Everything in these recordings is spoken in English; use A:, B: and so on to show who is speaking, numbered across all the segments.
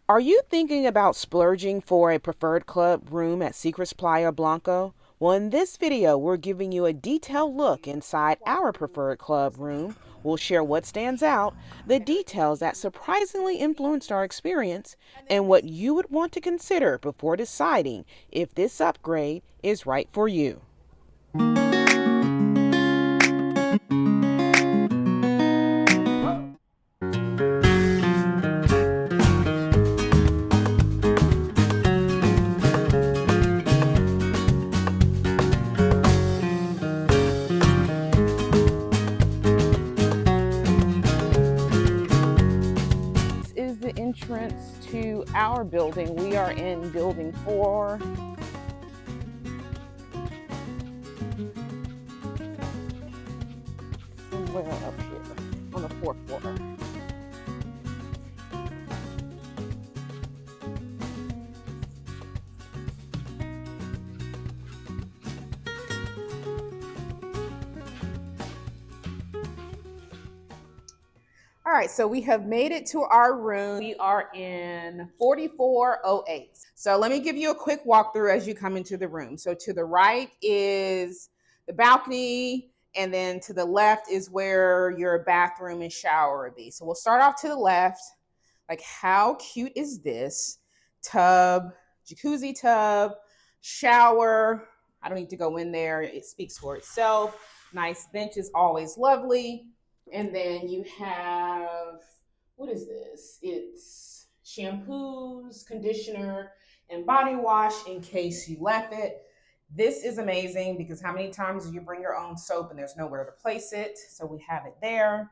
A: Are you thinking about splurging for a preferred club room at Secrets Playa Blanco? Well, in this video, we're giving you a detailed look inside our preferred club room. We'll share what stands out, the details that surprisingly influenced our experience, and what you would want to consider before deciding if this upgrade is right for you. This is the entrance to our building. We are in building 4. Somewhere up here on the 4th floor. All right, so we have made it to our room. We are in 4408. So let me give you a quick walkthrough as you come into the room. So to the right is the balcony, and then to the left is where your bathroom and shower would be. So we'll start off to the left. Like, how cute is this? Tub, jacuzzi tub, shower. I don't need to go in there. It speaks for itself. Nice bench is always lovely. And then you have, what is this? It's shampoos, conditioner, and body wash in case you left it. This is amazing because how many times do you bring your own soap and there's nowhere to place it? So we have it there.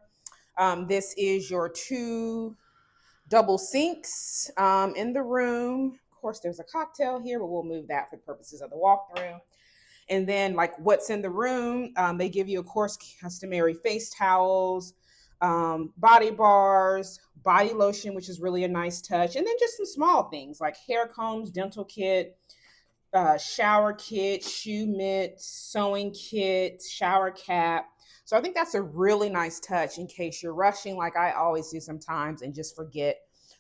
A: This is your 2 double sinks in the room. Of course, there's a cocktail here, but we'll move that for the purposes of the walkthrough. And then, like, what's in the room, they give you, of course, customary face towels, body bars, body lotion, which is really a nice touch, and then just some small things like hair combs, dental kit, shower kit, shoe mitts, sewing kit, shower cap. So I think that's a really nice touch in case you're rushing, like I always do sometimes, and just forget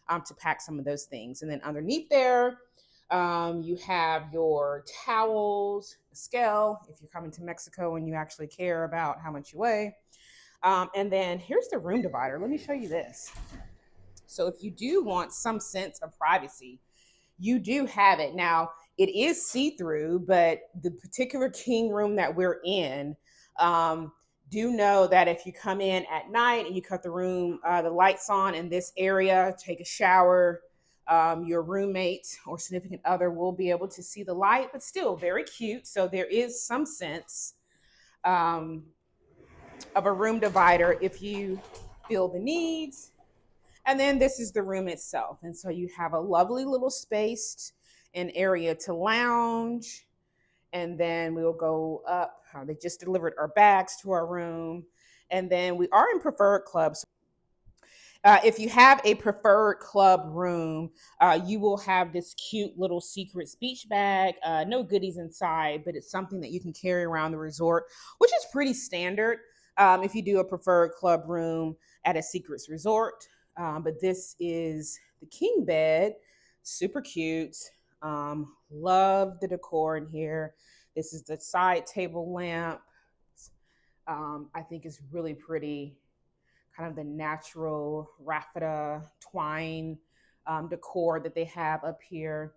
A: to pack some of those things. And then underneath there, you have your towels, scale, if you're coming to Mexico and you actually care about how much you weigh. And then here's the room divider. Let me show you this. So if you do want some sense of privacy, you do have it. Now, it is see-through, but the particular king room that we're in, do know that if you come in at night and you cut the lights on in this area, take a shower, your roommate or significant other will be able to see the light, but still very cute. So there is some sense um, of a room divider if you feel the needs. And then this is the room itself. And so you have a lovely little space and area to lounge. And then we'll go up. They just delivered our bags to our room. And then we are in preferred clubs. If you have a preferred club room, you will have this cute little secret beach bag. No goodies inside, but it's something that you can carry around the resort, which is pretty standard if you do a preferred club room at a secrets resort. But this is the king bed, super cute. Love the decor in here. This is the side table lamp. I think it's really pretty, kind of the natural raffia twine decor that they have up here.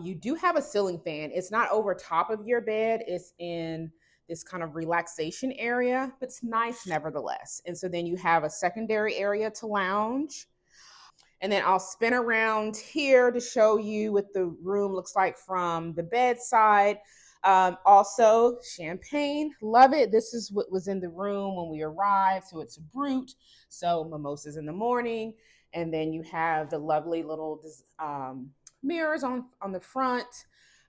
A: You do have a ceiling fan. It's not over top of your bed. It's in this kind of relaxation area, but it's nice nevertheless. And so then you have a secondary area to lounge. And then I'll spin around here to show you what the room looks like from the bedside. Also, champagne, love it. This is what was in the room when we arrived. So it's a brut. So mimosas in the morning. And then you have the lovely little mirrors on the front.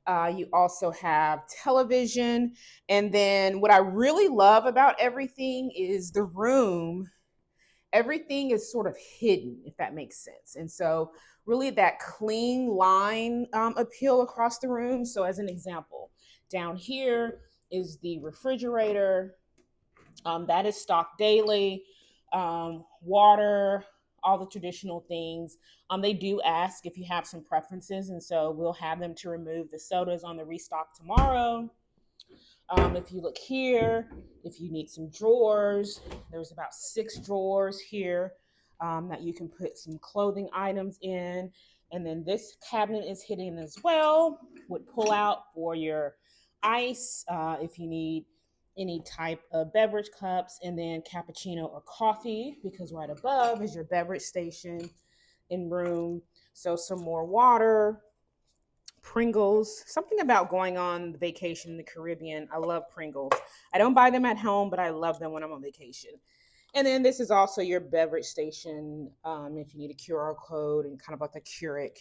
A: You also have television. And then what I really love about everything is the room. Everything is sort of hidden, if that makes sense. And so really that clean line appeal across the room. So as an example, down here is the refrigerator that is stocked daily. Water, all the traditional things. They do ask if you have some preferences, and so we'll have them to remove the sodas on the restock tomorrow. If you look here, if you need some drawers, there's about 6 drawers here that you can put some clothing items in. And then this cabinet is hidden as well, would pull out for your ice if you need any type of beverage cups, and then cappuccino or coffee, because right above is your beverage station in room. So some more water, Pringles, something about going on vacation in the Caribbean. I love Pringles. I don't buy them at home, but I love them when I'm on vacation. And then this is also your beverage station if you need a QR code and kind of like a Keurig.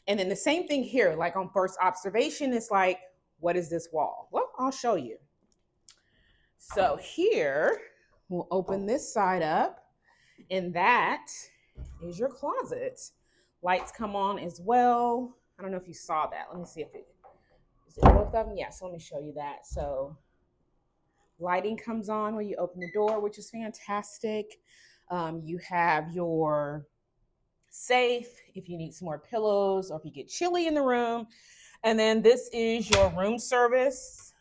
A: And then the same thing here, like on first observation, it's like, what is this wall? Well, I'll show you. So here, we'll open this side up, and that is your closet. Lights come on as well. I don't know if you saw that. Let me see if is it both of them? Yeah, so let me show you that. So lighting comes on when you open the door, which is fantastic. You have your safe if you need some more pillows or if you get chilly in the room. And then this is your room service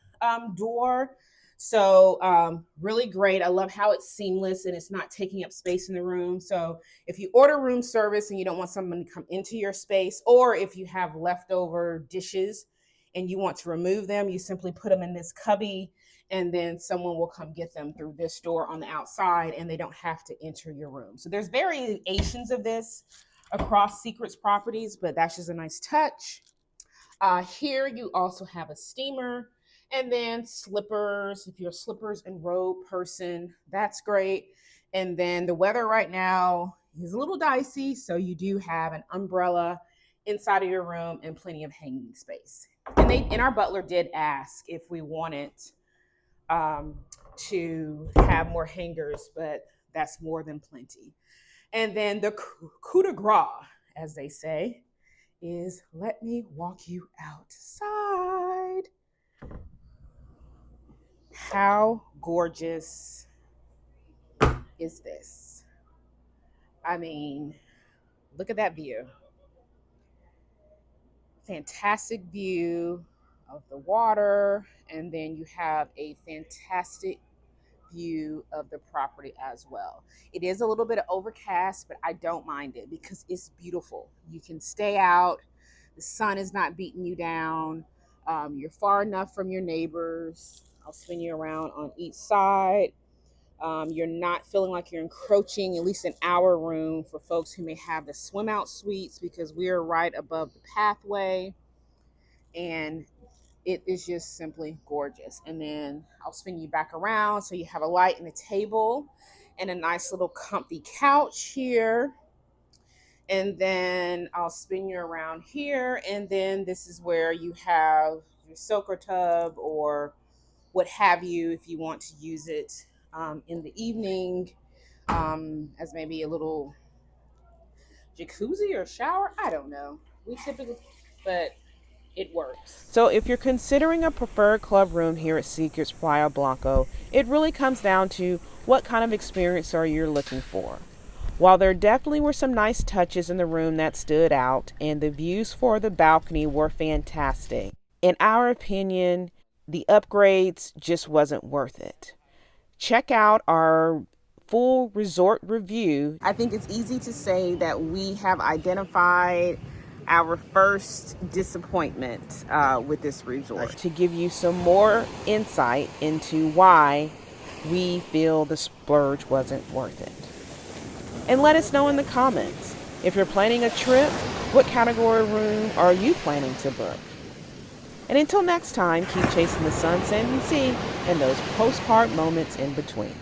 A: door. So really great. I love how it's seamless and it's not taking up space in the room. So if you order room service and you don't want someone to come into your space, or if you have leftover dishes and you want to remove them, you simply put them in this cubby, and then someone will come get them through this door on the outside, and they don't have to enter your room. So there's variations of this across Secrets properties, but that's just a nice touch. Here you also have a steamer, and then slippers. If you're a slippers and robe person, that's great. And then the weather right now is a little dicey, so you do have an umbrella inside of your room and plenty of hanging space. And our butler did ask if we wanted to have more hangers, but that's more than plenty. And then the coup de grace, as they say, is let me walk you outside. How gorgeous is this? I mean, look at that view. Fantastic view of the water, and then you have a fantastic view of the property as well. It is a little bit overcast, but I don't mind it because it's beautiful. You can stay out. The sun is not beating you down. You're far enough from your neighbors. I'll spin you around on each side. You're not feeling like you're encroaching, at least in our room, for folks who may have the swim out suites, because we are right above the pathway, and it is just simply gorgeous. And then I'll spin you back around so you have a light and a table and a nice little comfy couch here. And then I'll spin you around here, and then this is where you have your soaker tub or what have you if you want to use it in the evening as maybe a little jacuzzi or shower. I don't know. We typically, but it works. So if you're considering a preferred club room here at Secrets Playa Blanco, it really comes down to what kind of experience are you looking for. While there definitely were some nice touches in the room that stood out, and the views for the balcony were fantastic, in our opinion, the upgrades just wasn't worth it. Check out our full resort review. I think it's easy to say that we have identified our first disappointment with this resort, to give you some more insight into why we feel the splurge wasn't worth it. And let us know in the comments, if you're planning a trip, what category room are you planning to book? And until next time, keep chasing the sun, sand, and sea, and those postcard moments in between.